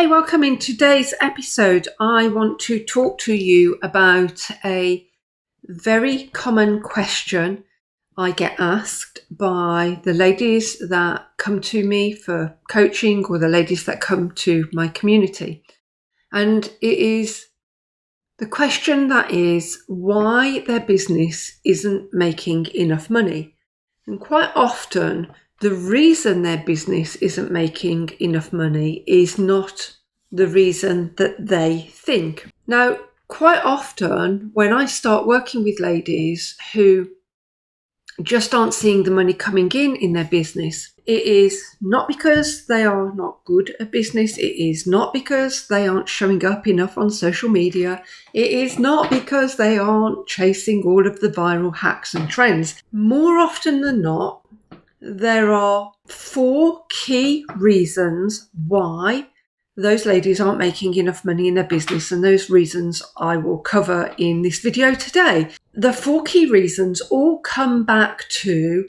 Hey, welcome. In today's episode, I want to talk to you about a very common question I get asked by the ladies that come to me for coaching or the ladies that come to my community. And it is the question that is why their business isn't making enough money. And quite often, the reason their business isn't making enough money is not the reason that they think. Now, quite often when I start working with ladies who just aren't seeing the money coming in their business, it is not because they are not good at business. It is not because they aren't showing up enough on social media. It is not because they aren't chasing all of the viral hacks and trends. More often than not, there are 4 key reasons why those ladies aren't making enough money in their business, and those reasons I will cover in this video today. The 4 key reasons all come back to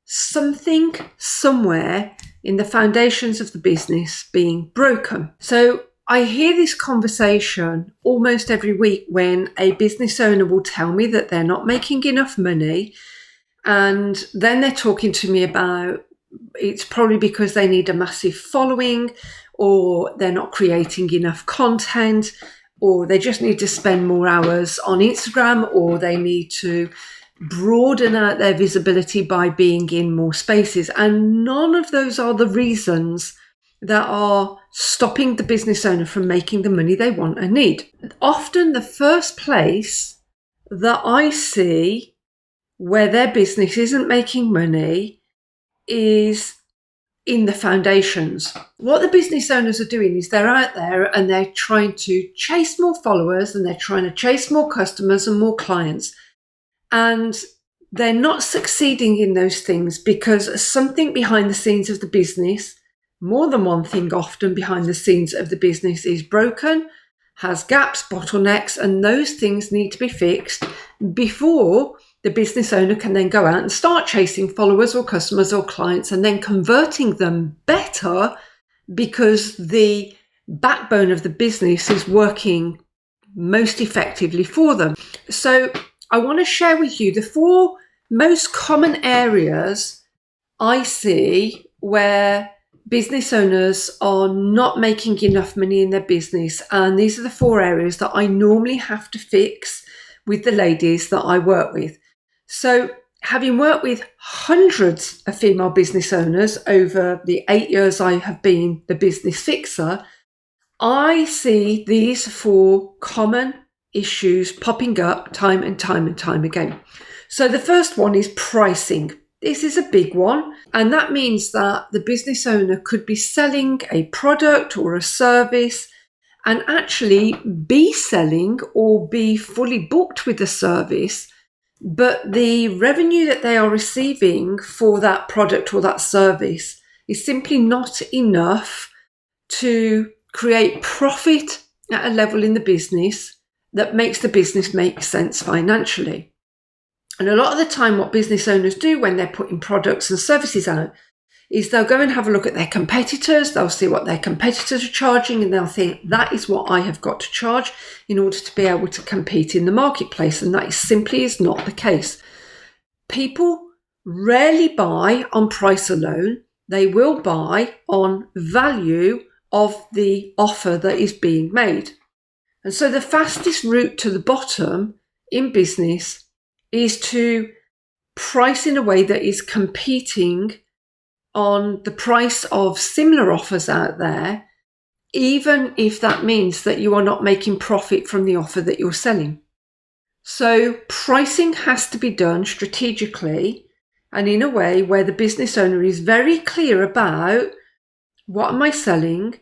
something somewhere in the foundations of the business being broken. So I hear this conversation almost every week when a business owner will tell me that they're not making enough money, and then they're talking to me about it's probably because they need a massive following, or they're not creating enough content, or they just need to spend more hours on Instagram, or they need to broaden out their visibility by being in more spaces. And none of those are the reasons that are stopping the business owner from making the money they want and need. Often the first place that I see where their business isn't making money is in the foundations. What the business owners are doing is they're out there and they're trying to chase more followers, and they're trying to chase more customers and more clients. And they're not succeeding in those things because something behind the scenes of the business, more than one thing often behind the scenes of the business, is broken, has gaps, bottlenecks, and those things need to be fixed before the business owner can then go out and start chasing followers or customers or clients and then converting them better because the backbone of the business is working most effectively for them. So I want to share with you the 4 most common areas I see where business owners are not making enough money in their business. And these are the 4 areas that I normally have to fix with the ladies that I work with. So having worked with hundreds of female business owners over the 8 years I have been the business fixer, I see these 4 common issues popping up time and time again. So the first one is pricing. This is a big one, and that means that the business owner could be selling a product or a service and actually be selling or be fully booked with the service, but the revenue that they are receiving for that product or that service is simply not enough to create profit at a level in the business that makes the business make sense financially. And a lot of the time what business owners do when they're putting products and services out is they'll go and have a look at their competitors, they'll see what their competitors are charging, and they'll think that is what I have got to charge in order to be able to compete in the marketplace. And that simply is not the case. People rarely buy on price alone. They will buy on value of the offer that is being made. And so the fastest route to the bottom in business is to price in a way that is competing on the price of similar offers out there, even if that means that you are not making profit from the offer that you're selling. So pricing has to be done strategically and in a way where the business owner is very clear about what am I selling,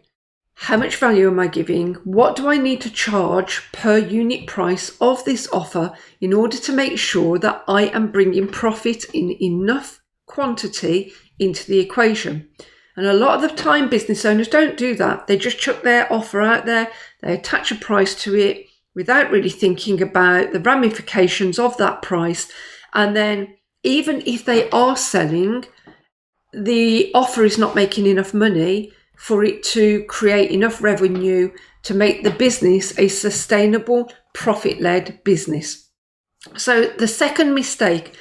how much value am I giving, what do I need to charge per unit price of this offer in order to make sure that I am bringing profit in enough quantity into the equation. And a lot of the time business owners don't do that. They just chuck their offer out there, they attach a price to it without really thinking about the ramifications of that price. And then even if they are selling, the offer is not making enough money for it to create enough revenue to make the business a sustainable, profit-led business. So the second mistake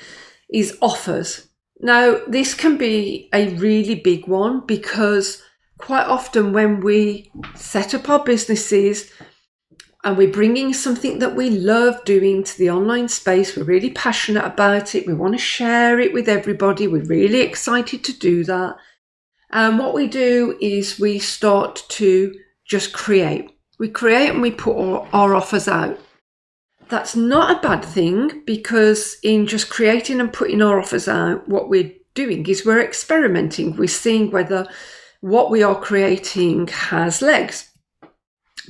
is offers. Now, this can be a really big one because quite often when we set up our businesses and we're bringing something that we love doing to the online space, we're really passionate about it, we want to share it with everybody, we're really excited to do that. And what we do is we start to just create. We create and we put our offers out. That's not a bad thing, because in just creating and putting our offers out, what we're doing is we're experimenting. We're seeing whether what we are creating has legs.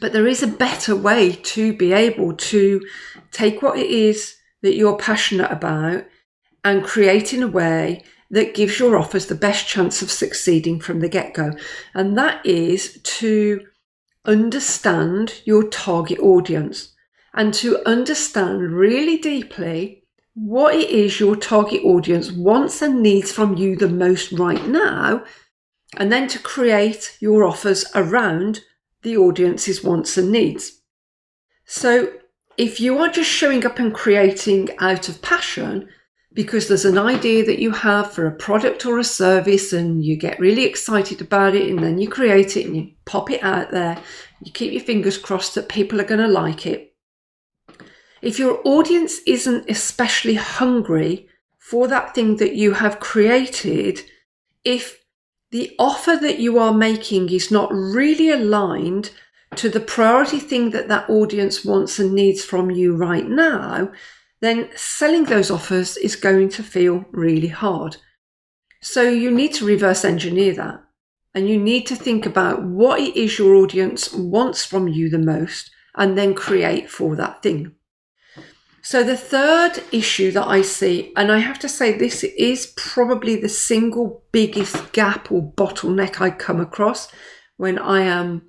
But there is a better way to be able to take what it is that you're passionate about and create in a way that gives your offers the best chance of succeeding from the get-go. And that is to understand your target audience and to understand really deeply what it is your target audience wants and needs from you the most right now, and then to create your offers around the audience's wants and needs. So if you are just showing up and creating out of passion because there's an idea that you have for a product or a service and you get really excited about it, and then you create it and you pop it out there, you keep your fingers crossed that people are going to like it. If your audience isn't especially hungry for that thing that you have created, if the offer that you are making is not really aligned to the priority thing that that audience wants and needs from you right now, then selling those offers is going to feel really hard. So you need to reverse engineer that, and you need to think about what it is your audience wants from you the most and then create for that thing. So the third issue that I see, and I have to say this is probably the single biggest gap or bottleneck I come across when I am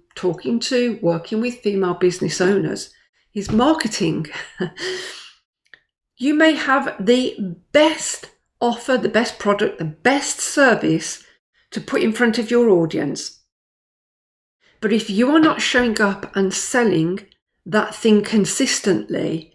working with female business owners, is marketing. You may have the best offer, the best product, the best service to put in front of your audience. But if you are not showing up and selling that thing consistently,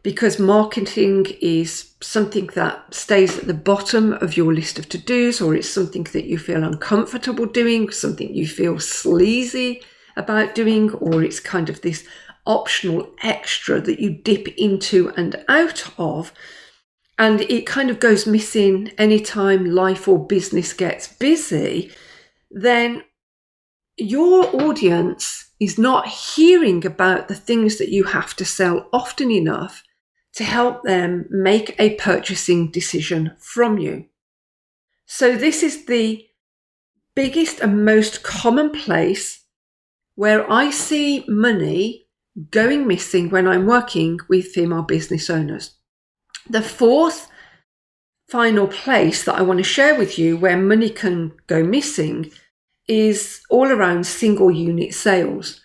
because marketing is something that stays at the bottom of your list of to-dos, or it's something that you feel uncomfortable doing, something you feel sleazy about doing, or it's kind of this optional extra that you dip into and out of, and it kind of goes missing anytime life or business gets busy, then your audience is not hearing about the things that you have to sell often enough to help them make a purchasing decision from you. So this is the biggest and most common place where I see money going missing when I'm working with female business owners. The fourth final place that I want to share with you where money can go missing is all around single unit sales.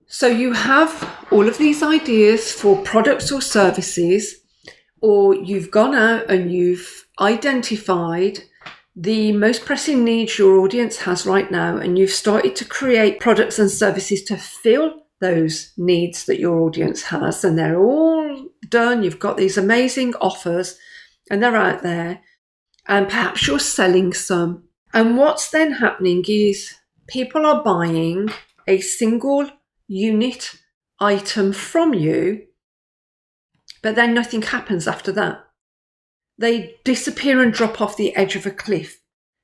So you have all of these ideas for products or services, or you've gone out and you've identified the most pressing needs your audience has right now, and you've started to create products and services to fill those needs that your audience has, and they're all done. You've got these amazing offers and they're out there, and perhaps you're selling some. And what's then happening is people are buying a single unit item from you, but then nothing happens after that. They disappear and drop off the edge of a cliff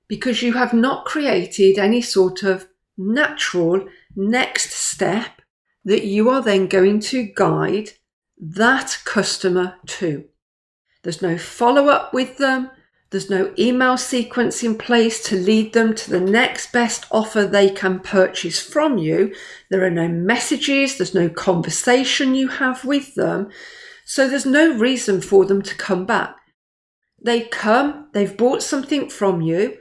because you have not created any sort of natural next step that you are then going to guide that customer to. There's no follow-up with them. There's no email sequence in place to lead them to the next best offer they can purchase from you. There are no messages. There's no conversation you have with them. So there's no reason for them to come back. They come, they've bought something from you.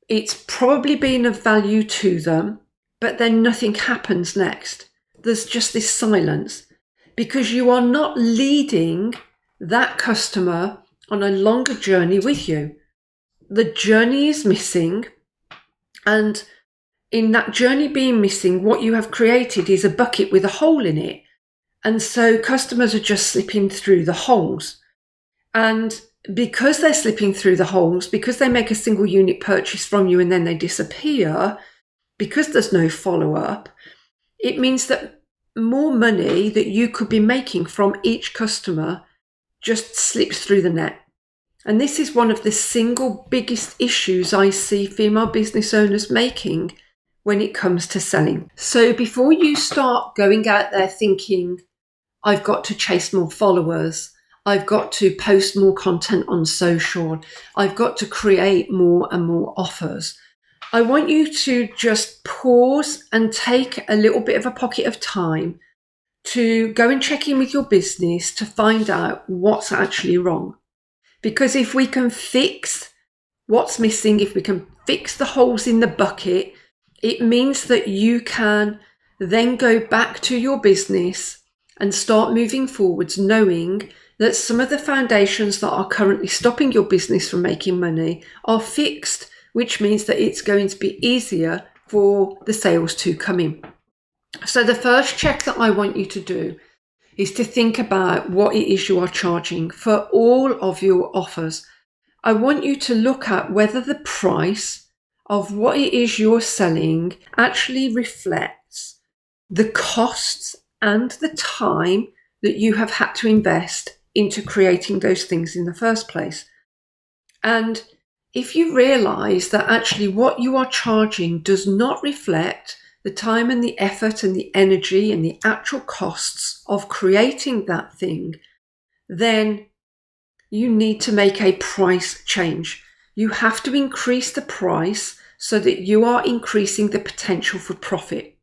It's probably been of value to them, but then nothing happens next. There's just this silence because you are not leading that customer on a longer journey with you. The journey is missing, and in that journey being missing, what you have created is a bucket with a hole in it. And so customers are just slipping through the holes. And because they're slipping through the holes, because they make a single unit purchase from you and then they disappear, because there's no follow-up, it means that more money that you could be making from each customer just slips through the net. And this is one of the single biggest issues I see female business owners making when it comes to selling. So before you start going out there thinking, I've got to chase more followers, I've got to post more content on social, I've got to create more and more offers, I want you to just pause and take a little bit of a pocket of time to go and check in with your business to find out what's actually wrong. Because if we can fix what's missing, if we can fix the holes in the bucket, it means that you can then go back to your business and start moving forwards, knowing that some of the foundations that are currently stopping your business from making money are fixed, which means that it's going to be easier for the sales to come in. So the first check that I want you to do is to think about what it is you are charging for all of your offers. I want you to look at whether the price of what it is you're selling actually reflects the costs and the time that you have had to invest into creating those things in the first place. And if you realize that actually what you are charging does not reflect the time and the effort and the energy and the actual costs of creating that thing, then you need to make a price change. You have to increase the price so that you are increasing the potential for profit.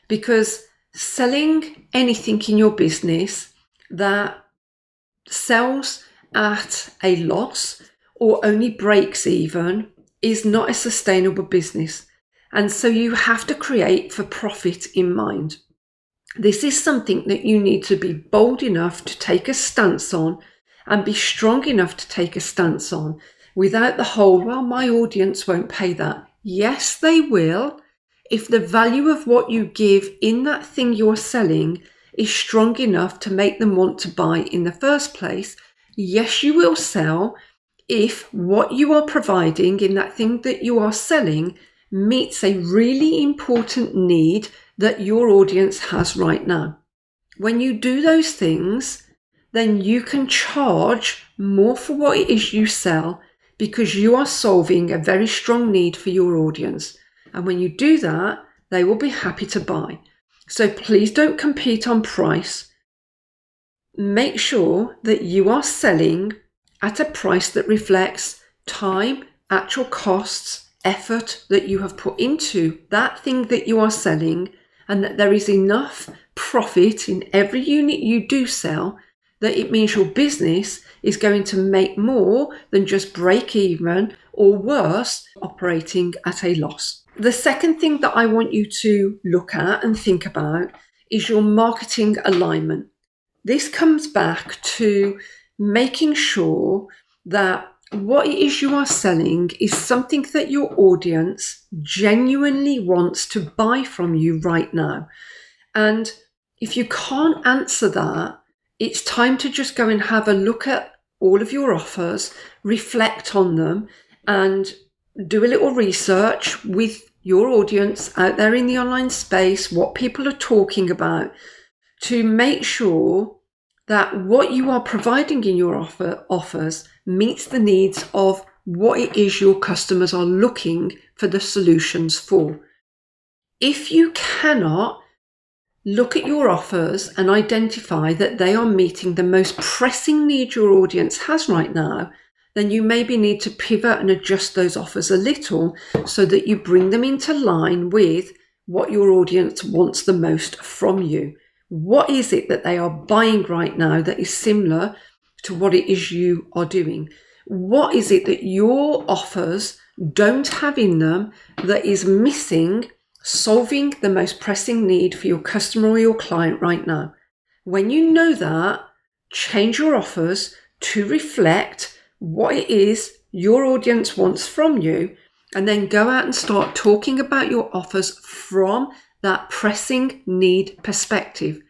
Because selling anything in your business that sells at a loss or only breaks even is not a sustainable business. And so you have to create for profit in mind. This is something that you need to be bold enough to take a stance on and be strong enough to take a stance on without the whole, well, my audience won't pay that. Yes, they will. If the value of what you give in that thing you're selling is strong enough to make them want to buy in the first place, yes, you will sell if what you are providing in that thing that you are selling meets a really important need that your audience has right now. When you do those things, then you can charge more for what it is you sell because you are solving a very strong need for your audience. And when you do that, they will be happy to buy. So please don't compete on price. Make sure that you are selling at a price that reflects time, actual costs, effort that you have put into that thing that you are selling, and that there is enough profit in every unit you do sell that it means your business is going to make more than just break even, or worse, operating at a loss. The second thing that I want you to look at and think about is your marketing alignment. This comes back to making sure that what it is you are selling is something that your audience genuinely wants to buy from you right now. And if you can't answer that, it's time to just go and have a look at all of your offers, reflect on them, and do a little research with your audience out there in the online space, what people are talking about, to make sure that what you are providing in your offers meets the needs of what it is your customers are looking for the solutions for. If you cannot look at your offers and identify that they are meeting the most pressing need your audience has right now, then you maybe need to pivot and adjust those offers a little so that you bring them into line with what your audience wants the most from you. What is it that they are buying right now that is similar to what it is you are doing? What is it that your offers don't have in them that is missing, solving the most pressing need for your customer or your client right now? When you know that, change your offers to reflect what it is your audience wants from you, and then go out and start talking about your offers from that pressing need perspective.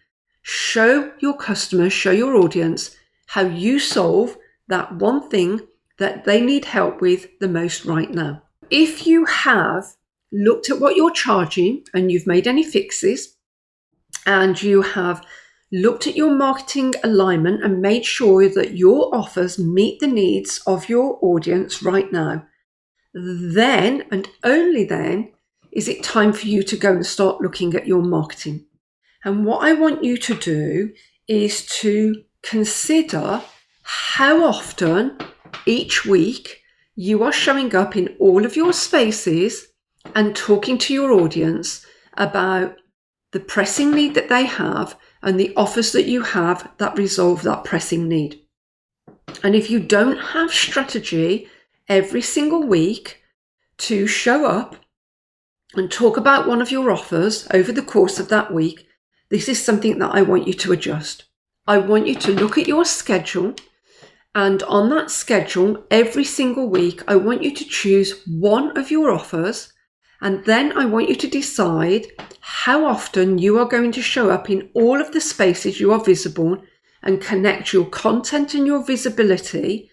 Show your customers, show your audience how you solve that one thing that they need help with the most right now. If you have looked at what you're charging and you've made any fixes, and you have looked at your marketing alignment and made sure that your offers meet the needs of your audience right now, then and only then is it time for you to go and start looking at your marketing. And what I want you to do is to consider how often each week you are showing up in all of your spaces and talking to your audience about the pressing need that they have and the offers that you have that resolve that pressing need. And if you don't have strategy every single week to show up and talk about one of your offers over the course of that week, this is something that I want you to adjust. I want you to look at your schedule, and on that schedule, every single week, I want you to choose one of your offers, and then I want you to decide how often you are going to show up in all of the spaces you are visible and connect your content and your visibility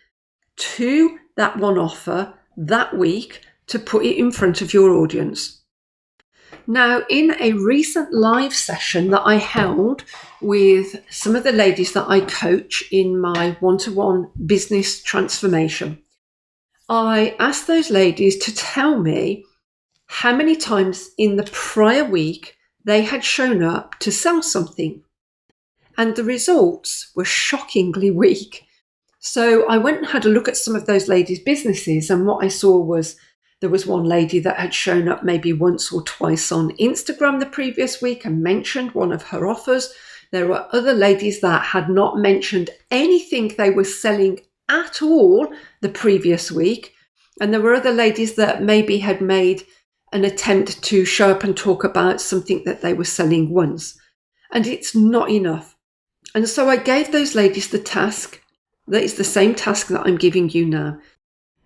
to that one offer that week to put it in front of your audience. Now, in a recent live session that I held with some of the ladies that I coach in my one-to-one business transformation, I asked those ladies to tell me how many times in the prior week they had shown up to sell something. And the results were shockingly weak. So I went and had a look at some of those ladies' businesses, and what I saw was there was one lady that had shown up maybe once or twice on Instagram the previous week and mentioned one of her offers. There were other ladies that had not mentioned anything they were selling at all the previous week. And there were other ladies that maybe had made an attempt to show up and talk about something that they were selling once. And it's not enough. And so I gave those ladies the task that is the same task that I'm giving you now,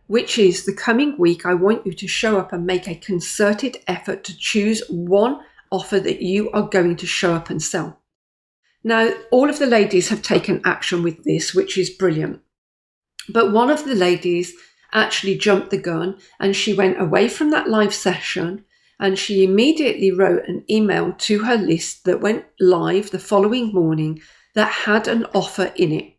which is the coming week, I want you to show up and make a concerted effort to choose one offer that you are going to show up and sell. Now, all of the ladies have taken action with this, which is brilliant. But one of the ladies actually jumped the gun, and she went away from that live session and she immediately wrote an email to her list that went live the following morning that had an offer in it.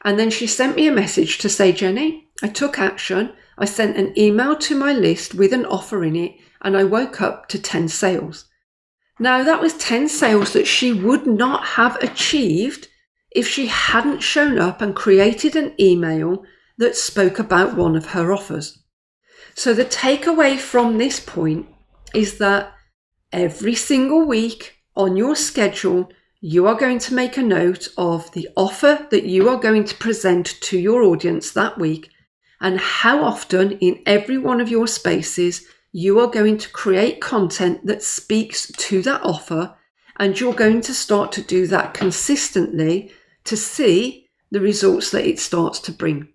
And then she sent me a message to say, Jenny, I took action. I sent an email to my list with an offer in it, and I woke up to 10 sales. Now, that was 10 sales that she would not have achieved if she hadn't shown up and created an email that spoke about one of her offers. So the takeaway from this point is that every single week on your schedule, you are going to make a note of the offer that you are going to present to your audience that week and how often in every one of your spaces you are going to create content that speaks to that offer, and you're going to start to do that consistently to see the results that it starts to bring.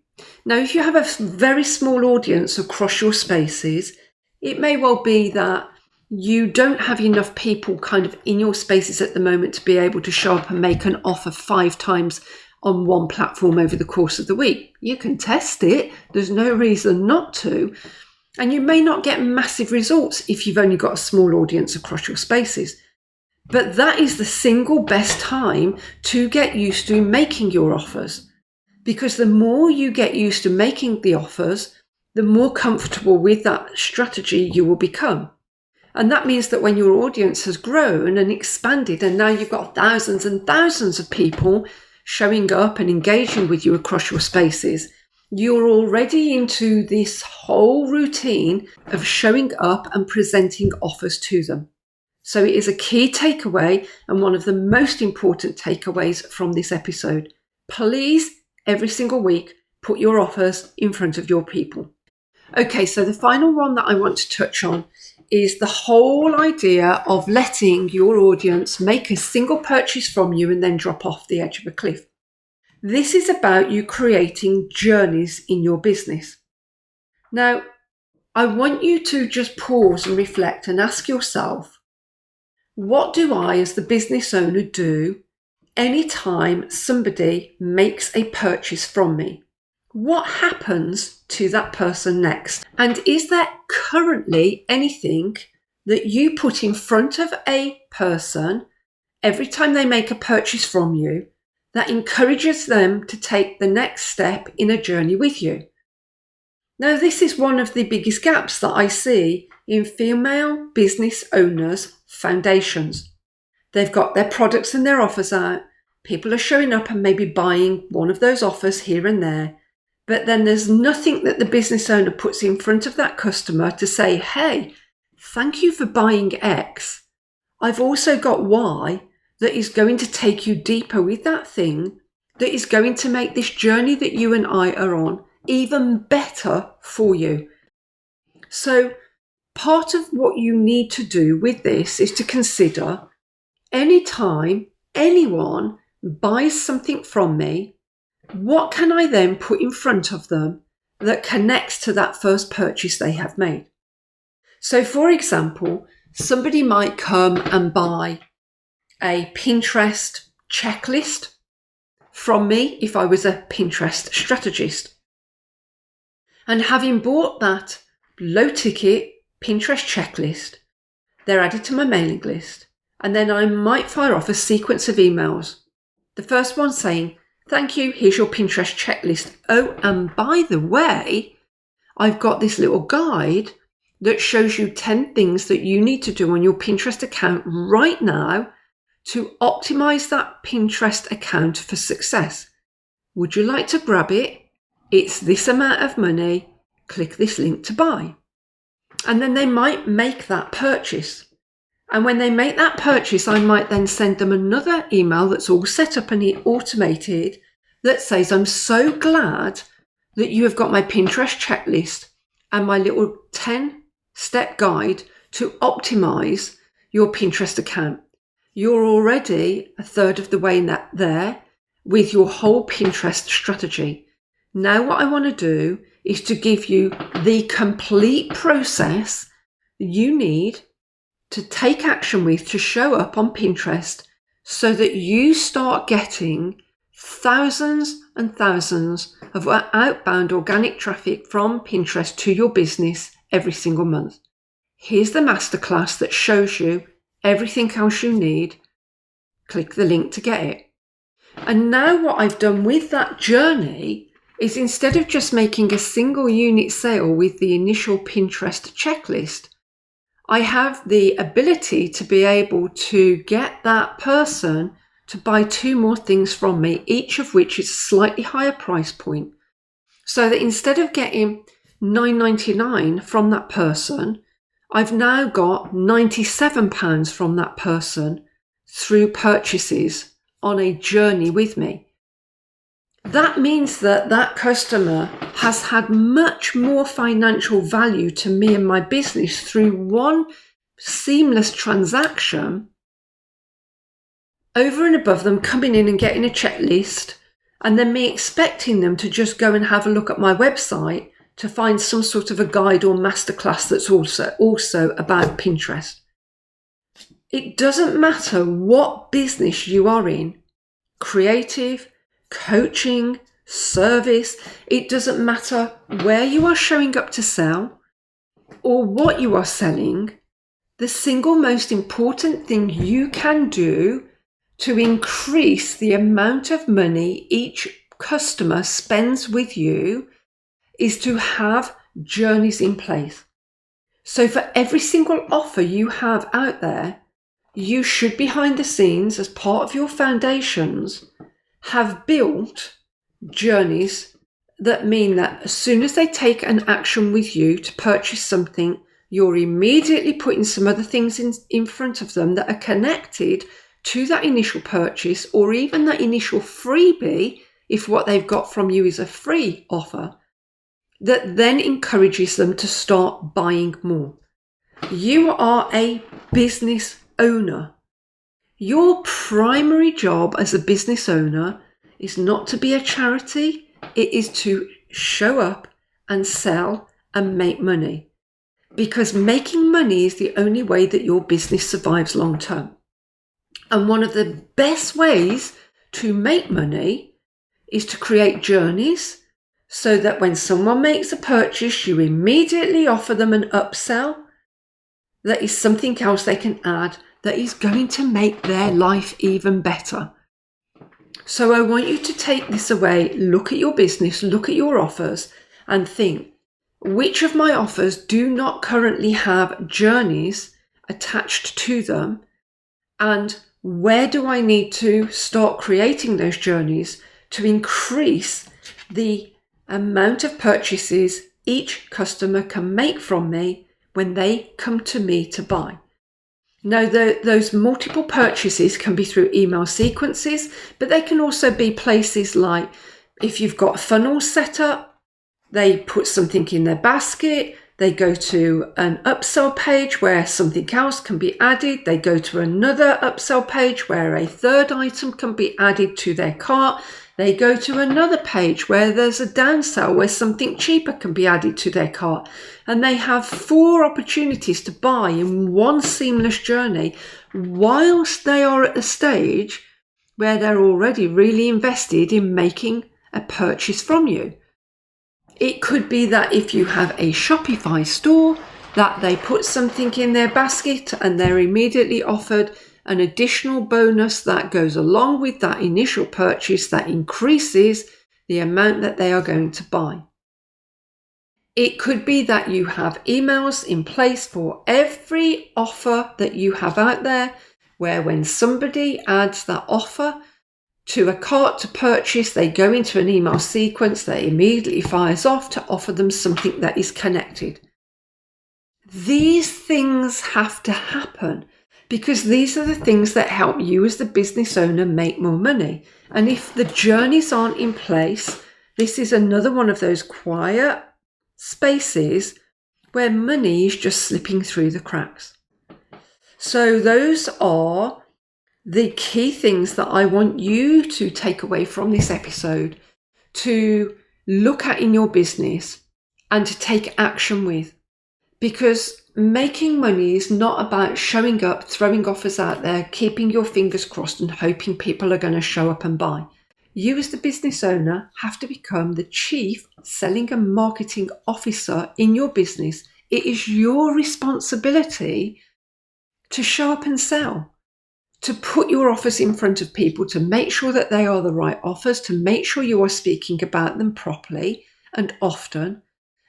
Now, if you have a very small audience across your spaces, it may well be that you don't have enough people kind of in your spaces at the moment to be able to show up and make an offer 5 times on one platform over the course of the week. You can test it. There's no reason not to. And you may not get massive results if you've only got a small audience across your spaces. But that is the single best time to get used to making your offers. Because the more you get used to making the offers, the more comfortable with that strategy you will become. And that means that when your audience has grown and expanded, and now you've got thousands and thousands of people showing up and engaging with you across your spaces, you're already into this whole routine of showing up and presenting offers to them. So it is a key takeaway and one of the most important takeaways from this episode. Please, every single week, put your offers in front of your people. Okay, so the final one that I want to touch on is the whole idea of letting your audience make a single purchase from you and then drop off the edge of a cliff. This is about you creating journeys in your business. Now, I want you to just pause and reflect and ask yourself, what do I as the business owner do anytime somebody makes a purchase from me? What happens to that person next? And is there currently anything that you put in front of a person every time they make a purchase from you that encourages them to take the next step in a journey with you? Now, this is one of the biggest gaps that I see in female business owners' foundations. They've got their products and their offers out. People are showing up and maybe buying one of those offers here and there. But then there's nothing that the business owner puts in front of that customer to say, hey, thank you for buying X. I've also got Y that is going to take you deeper with that thing, that is going to make this journey that you and I are on even better for you. So part of what you need to do with this is to consider anytime anyone buys something from me, what can I then put in front of them that connects to that first purchase they have made? So for example, somebody might come and buy a Pinterest checklist from me if I was a Pinterest strategist. And having bought that low ticket Pinterest checklist, they're added to my mailing list. And then I might fire off a sequence of emails. The first one saying, thank you, here's your Pinterest checklist. Oh, and by the way, I've got this little guide that shows you 10 things that you need to do on your Pinterest account right now to optimize that Pinterest account for success. Would you like to grab it? It's this amount of money. Click this link to buy. And then they might make that purchase. And when they make that purchase, I might then send them another email that's all set up and automated that says, I'm so glad that you have got my Pinterest checklist and my little 10-step guide to optimize your Pinterest account. You're already a third of the way there with your whole Pinterest strategy. Now what I want to do is to give you the complete process you need to take action with to show up on Pinterest so that you start getting thousands and thousands of outbound organic traffic from Pinterest to your business every single month. Here's the masterclass that shows you everything else you need. Click the link to get it. And now what I've done with that journey is instead of just making a single unit sale with the initial Pinterest checklist, I have the ability to be able to get that person to buy 2 more things from me, each of which is a slightly higher price point. So that instead of getting $9.99 from that person, I've now got £97 from that person through purchases on a journey with me. That means that that customer has had much more financial value to me and my business through one seamless transaction over and above them coming in and getting a checklist and then me expecting them to just go and have a look at my website to find some sort of a guide or masterclass that's also about Pinterest. It doesn't matter what business you are in, creative, coaching, service, it doesn't matter where you are showing up to sell or what you are selling. The single most important thing you can do to increase the amount of money each customer spends with you is to have journeys in place. So for every single offer you have out there, you should behind the scenes as part of your foundations have built journeys that mean that as soon as they take an action with you to purchase something, you're immediately putting some other things in front of them that are connected to that initial purchase or even that initial freebie, if what they've got from you is a free offer, that then encourages them to start buying more. You are a business owner. Your primary job as a business owner is not to be a charity. It is to show up and sell and make money. because making money is the only way that your business survives long term. And one of the best ways to make money is to create journeys so that when someone makes a purchase, you immediately offer them an upsell that is something else they can add that is going to make their life even better. So I want you to take this away, look at your business, look at your offers and think, which of my offers do not currently have journeys attached to them, and where do I need to start creating those journeys to increase the amount of purchases each customer can make from me when they come to me to buy. Now, those multiple purchases can be through email sequences, but they can also be places like if you've got funnels set up, they put something in their basket, they go to an upsell page where something else can be added, they go to another upsell page where a third item can be added to their cart, they go to another page where there's a downsell where something cheaper can be added to their cart, and they have 4 opportunities to buy in one seamless journey whilst they are at the stage where they're already really invested in making a purchase from you. It could be that if you have a Shopify store, that they put something in their basket and they're immediately offered an additional bonus that goes along with that initial purchase that increases the amount that they are going to buy. It could be that you have emails in place for every offer that you have out there, where when somebody adds that offer to a cart to purchase, they go into an email sequence that immediately fires off to offer them something that is connected. These things have to happen because these are the things that help you as the business owner make more money. And if the journeys aren't in place, this is another one of those quiet spaces where money is just slipping through the cracks. So those are the key things that I want you to take away from this episode, to look at in your business and to take action with. Because making money is not about showing up, throwing offers out there, keeping your fingers crossed and hoping people are going to show up and buy. You as the business owner have to become the chief selling and marketing officer in your business. It is your responsibility to show up and sell, to put your offers in front of people, to make sure that they are the right offers, to make sure you are speaking about them properly and often,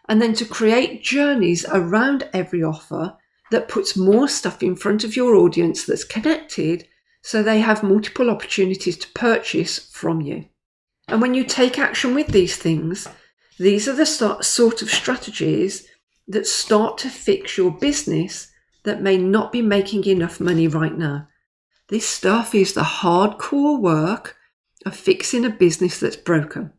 and then to create journeys around every offer that puts more stuff in front of your audience that's connected so they have multiple opportunities to purchase from you. And when you take action with these things, these are the sort of strategies that start to fix your business that may not be making enough money right now. This stuff is the hardcore work of fixing a business that's broken.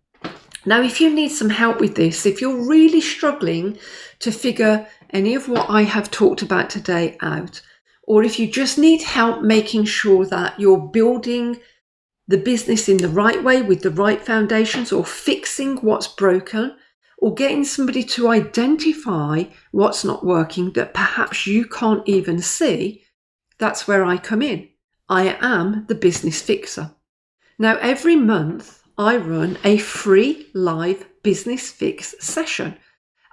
Now, if you need some help with this, if you're really struggling to figure any of what I have talked about today out, or if you just need help making sure that you're building the business in the right way with the right foundations, or fixing what's broken, or getting somebody to identify what's not working that perhaps you can't even see, that's where I come in. I am the business fixer. Now, every month I run a free live business fix session,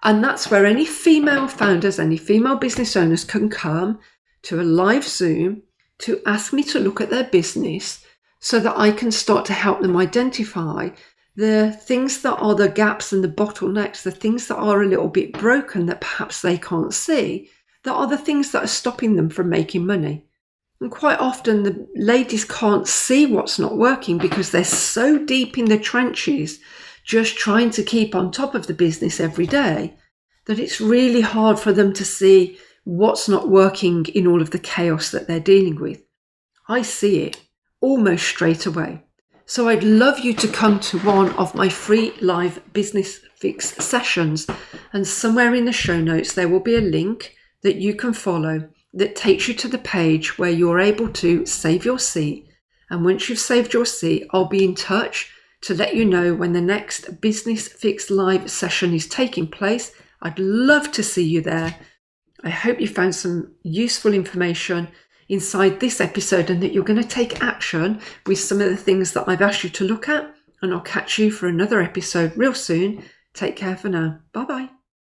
and that's where any female founders, any female business owners can come to a live Zoom to ask me to look at their business so that I can start to help them identify the things that are the gaps and the bottlenecks, the things that are a little bit broken that perhaps they can't see, that are the things that are stopping them from making money. And quite often the ladies can't see what's not working because they're so deep in the trenches, just trying to keep on top of the business every day, that it's really hard for them to see what's not working in all of the chaos that they're dealing with. I see it almost straight away. So I'd love you to come to one of my free live business fix sessions, and somewhere in the show notes there will be a link that you can follow that takes you to the page where you're able to save your seat. And once you've saved your seat, I'll be in touch to let you know when the next Business Fix Live session is taking place. I'd love to see you there. I hope you found some useful information inside this episode and that you're going to take action with some of the things that I've asked you to look at. And I'll catch you for another episode real soon. Take care for now. Bye bye.